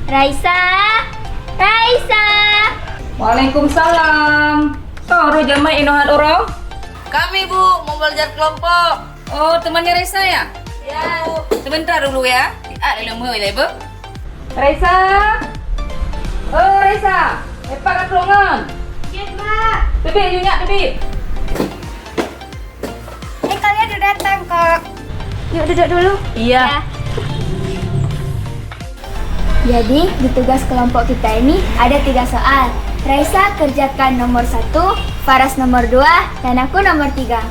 Raisa, Raisa. Waalaikumsalam. Toro jamai inohan orang? Kami Bu, mau belajar kelompok. Oh, temannya Raisa ya? Ya. Sebentar dulu ya. Ada lemu ya, Bu. Raisa. Oh, Raisa. Lepas kelongan. Ya, Mbak. Bibi, yunya, Bibi. Kalian udah datang kok. Yuk duduk dulu. Iya. Jadi, di tugas kelompok kita ini ada 3 soal. Raisa kerjakan nomor 1, Faras nomor 2, dan aku nomor 3.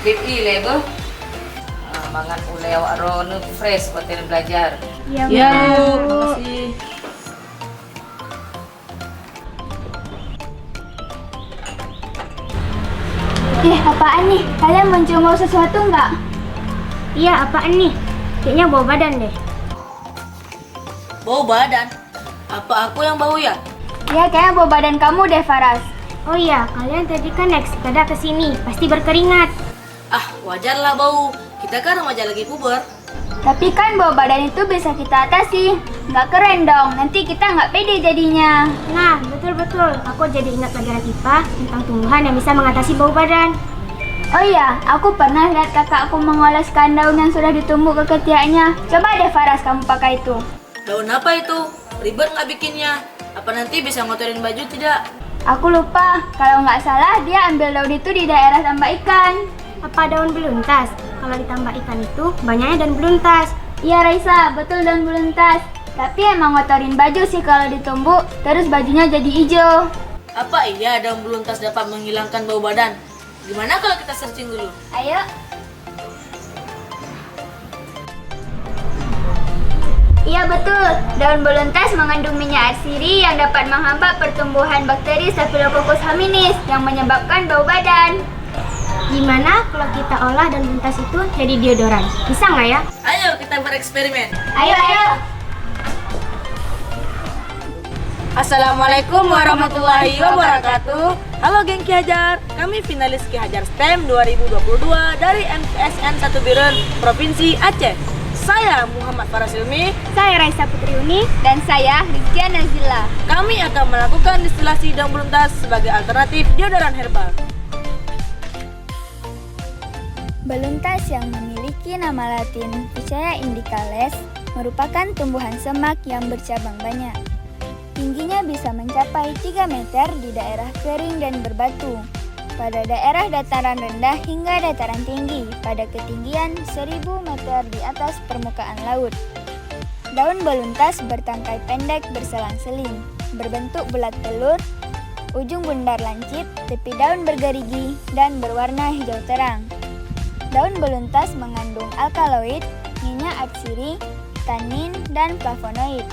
Bibi, le, Bu. Mangan ule awak ro fresh buat belajar. Iya, Ya, Bu. Makasih. Apaan nih? Kalian mau sesuatu nggak? Iya, apaan nih? Kayaknya bau badan deh. Bau badan? Apa aku yang bau ya? Ya, kayaknya bau badan kamu deh, Faras. Oh iya, kalian tadi kan naik sepeda ke sini, pasti berkeringat. Ah, wajarlah bau. Kita kan remaja lagi puber. Tapi kan bau badan itu bisa kita atasi. Nggak keren dong, nanti kita nggak pede jadinya. Nah, betul-betul. Aku jadi ingat pelajaran IPA tentang tumbuhan yang bisa mengatasi bau badan. Oh iya, aku pernah lihat kakakku mengoleskan daun yang sudah ditumbuk ke ketiaknya. Coba deh Faras, kamu pakai itu. Daun apa itu? Ribet nggak bikinnya? Apa nanti bisa ngotorin baju tidak? Aku lupa, kalau nggak salah dia ambil daun itu di daerah tambak ikan. Apa daun beluntas? Kalau ditambah ikan itu, banyaknya daun beluntas. Iya Raisa, betul daun beluntas. Tapi emang ngotorin baju sih kalau ditumbuk, terus bajunya jadi hijau. Apa iya daun beluntas dapat menghilangkan bau badan? Gimana kalau kita searching dulu? Ayo. Iya betul, daun beluntas mengandung minyak atsiri yang dapat menghambat pertumbuhan bakteri Staphylococcus hominis yang menyebabkan bau badan. Gimana kalau kita olah daun beluntas itu jadi deodoran? Bisa nggak ya? Ayo kita bereksperimen. Ayo. Assalamualaikum warahmatullahi wabarakatuh. Halo geng Ki Hajar, kami finalis Ki Hajar STEM 2022 dari MTSN 1 Biren, Provinsi Aceh. Saya Muhammad Faras Ilmi. Saya Raisa Putri Uni. Dan saya Rizkia Nazila. Kami akan melakukan distilasi daun beluntas sebagai alternatif deodoran herbal. Beluntas yang memiliki nama latin Ficea indicales merupakan tumbuhan semak yang bercabang banyak. Tingginya bisa mencapai 3 meter di daerah kering dan berbatu, pada daerah dataran rendah hingga dataran tinggi pada ketinggian 1000 meter di atas permukaan laut. Daun beluntas bertangkai pendek berselang-seling, berbentuk bulat telur, ujung bundar lancip, tepi daun bergerigi, dan berwarna hijau terang. Daun beluntas mengandung alkaloid, minyak atsiri, tanin, dan flavonoid.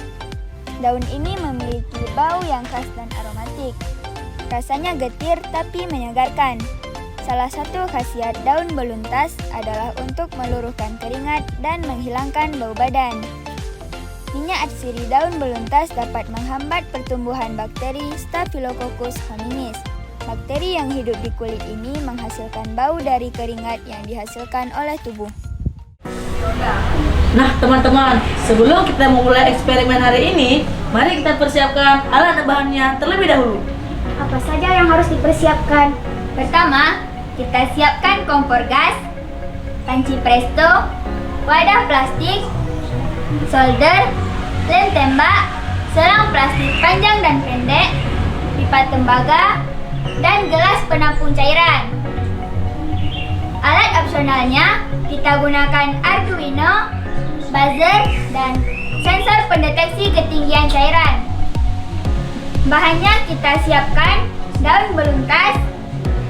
Daun ini memiliki bau yang khas dan aromatik. Rasanya getir tapi menyegarkan. Salah satu khasiat daun beluntas adalah untuk meluruhkan keringat dan menghilangkan bau badan. Minyak atsiri daun beluntas dapat menghambat pertumbuhan bakteri Staphylococcus hominis. Bakteri yang hidup di kulit ini menghasilkan bau dari keringat yang dihasilkan oleh tubuh. Nah teman-teman, sebelum kita memulai eksperimen hari ini, mari kita persiapkan alat dan bahannya terlebih dahulu. Apa saja yang harus dipersiapkan? Pertama, kita siapkan kompor gas, panci presto, wadah plastik, solder, lem tembak, selang plastik panjang dan pendek, pipa tembaga, dan gelas penampung cairan. Alat opsionalnya, kita gunakan Arduino, buzzer, dan sensor pendeteksi ketinggian cairan. Bahannya kita siapkan daun beluntas,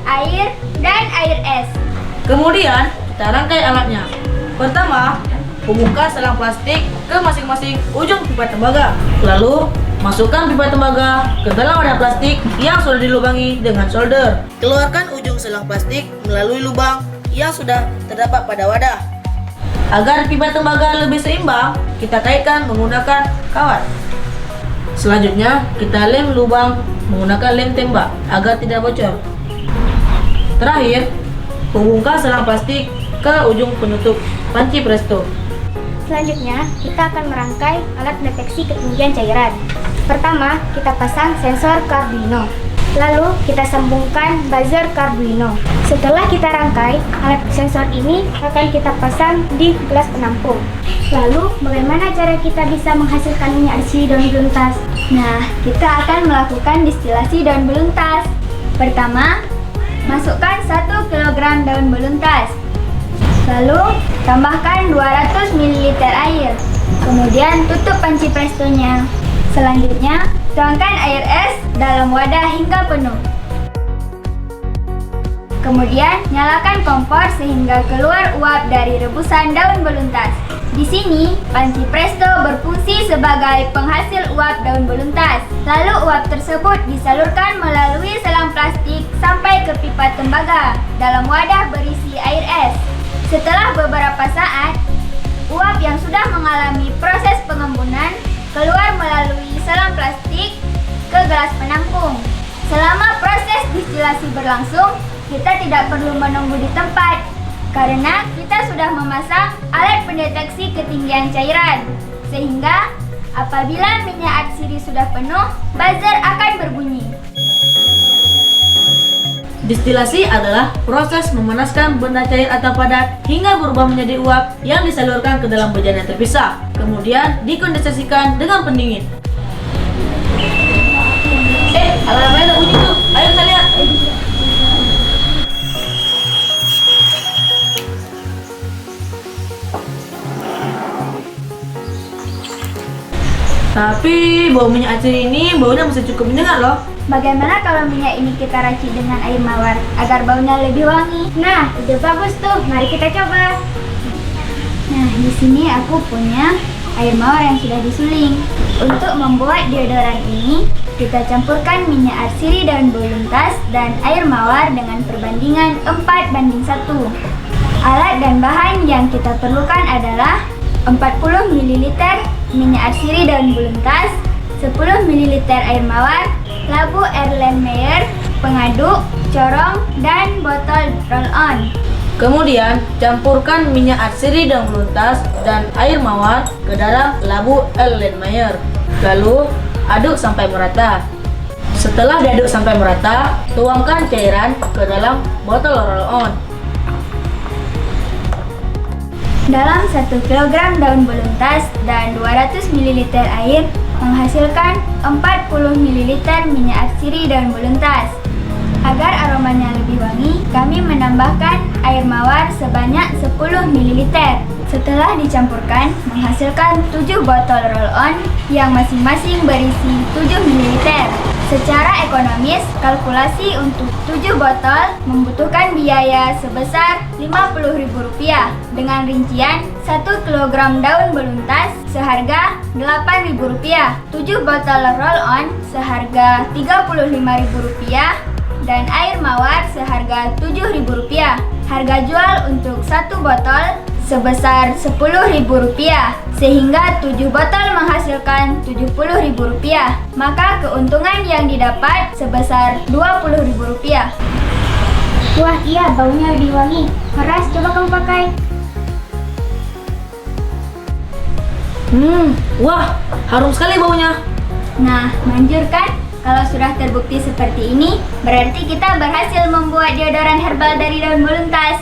air, dan air es. Kemudian kita rangkai alatnya. Pertama, hubungkan selang plastik ke masing-masing ujung pipa tembaga. Lalu masukkan pipa tembaga ke dalam wadah plastik yang sudah dilubangi dengan solder. Keluarkan ujung selang plastik melalui lubang yang sudah terdapat pada wadah. Agar pipa tembaga lebih seimbang, kita kaitkan menggunakan kawat. Selanjutnya, kita lem lubang menggunakan lem tembak agar tidak bocor. Terakhir, hubungkan selang plastik ke ke ujung penutup panci presto. Selanjutnya, kita akan merangkai alat deteksi ketinggian cairan. Pertama, kita pasang sensor ke Arduino. Lalu, kita sambungkan buzzer ke Arduino. Setelah kita rangkai, alat sensor ini akan kita pasang di gelas penampung. Lalu, bagaimana cara kita bisa menghasilkan minyak arsiri daun beluntas? Nah, kita akan melakukan distilasi daun beluntas. Pertama, masukkan 1 kg daun beluntas. Lalu, tambahkan 200 ml air. Kemudian, tutup panci prestonya. Selanjutnya, tuangkan air es dalam wadah hingga penuh. Kemudian, nyalakan kompor sehingga keluar uap dari rebusan daun beluntas. Di sini, panci presto berfungsi sebagai penghasil uap daun beluntas. Lalu uap tersebut disalurkan melalui selang plastik sampai ke pipa tembaga dalam wadah berisi air es. Setelah beberapa saat, uap yang sudah mengalami proses pengembunan keluar melalui selang plastik ke gelas penampung. Selama proses distilasi berlangsung, kita tidak perlu menunggu di tempat karena kita sudah memasang alat pendeteksi ketinggian cairan. Sehingga apabila minyak arsiri sudah penuh, buzzer akan berbunyi. Distilasi adalah proses memanaskan benda cair atau padat hingga berubah menjadi uap yang disalurkan ke dalam bejana yang terpisah, kemudian dikondensasikan dengan pendingin. Alarmnya udah bunyi tuh, ayo kita lihat. Tapi bau minyak atsiri ini baunya masih cukup menyengat loh. Bagaimana kalau minyak ini kita racik dengan air mawar agar baunya lebih wangi? Nah, ide bagus tuh. Mari kita coba. Nah, di sini aku punya air mawar yang sudah disuling. Untuk membuat deodoran ini, kita campurkan minyak arsiri daun beluntas dan air mawar dengan perbandingan 4:1. Alat dan bahan yang kita perlukan adalah 40 ml minyak arsiri daun beluntas, 10 ml air mawar, labu Erlenmeyer, pengaduk, corong, dan botol roll-on. Kemudian, campurkan minyak atsiri daun beluntas dan air mawar ke dalam labu Erlenmeyer. Lalu, aduk sampai merata. Setelah diaduk sampai merata, tuangkan cairan ke dalam botol roll-on. Dalam 1 kg daun beluntas dan 200 ml air menghasilkan 40 ml minyak atsiri daun beluntas. Agar aromanya lebih wangi, kami menambahkan air mawar sebanyak 10 ml. Setelah dicampurkan, menghasilkan 7 botol roll-on yang masing-masing berisi 7 ml. Secara ekonomis, kalkulasi untuk 7 botol membutuhkan biaya sebesar Rp50.000 dengan rincian 1 kg daun beluntas seharga Rp8.000, 7 botol roll-on seharga Rp35.000 dan air mawar seharga Rp7.000. Harga jual untuk 1 botol sebesar Rp10.000 sehingga 7 botol menghasilkan Rp70.000. Maka keuntungan yang didapat sebesar Rp20.000. Wah, iya, baunya lebih wangi. Keras, coba kamu pakai. Wah, harum sekali baunya. Nah, manjur kan? Kalau sudah terbukti seperti ini, berarti kita berhasil membuat deodoran herbal dari daun beluntas.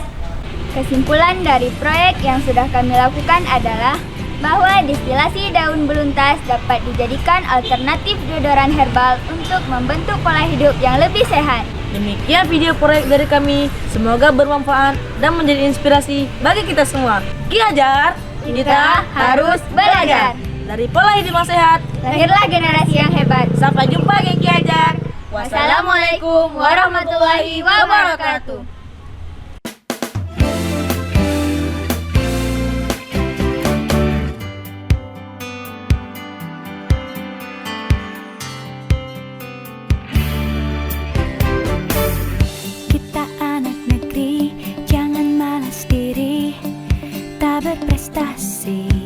Kesimpulan dari proyek yang sudah kami lakukan adalah bahwa distilasi daun beluntas dapat dijadikan alternatif deodoran herbal untuk membentuk pola hidup yang lebih sehat. Demikian video proyek dari kami. Semoga bermanfaat dan menjadi inspirasi bagi kita semua. Ki Hajar, kita harus belajar. Dari pola hidup yang sehat, Lahirlah generasi yang hebat. sampai jumpa Ki Hajar. Wassalamualaikum warahmatullahi wabarakatuh. Kita anak negeri, jangan malas diri, tak berprestasi.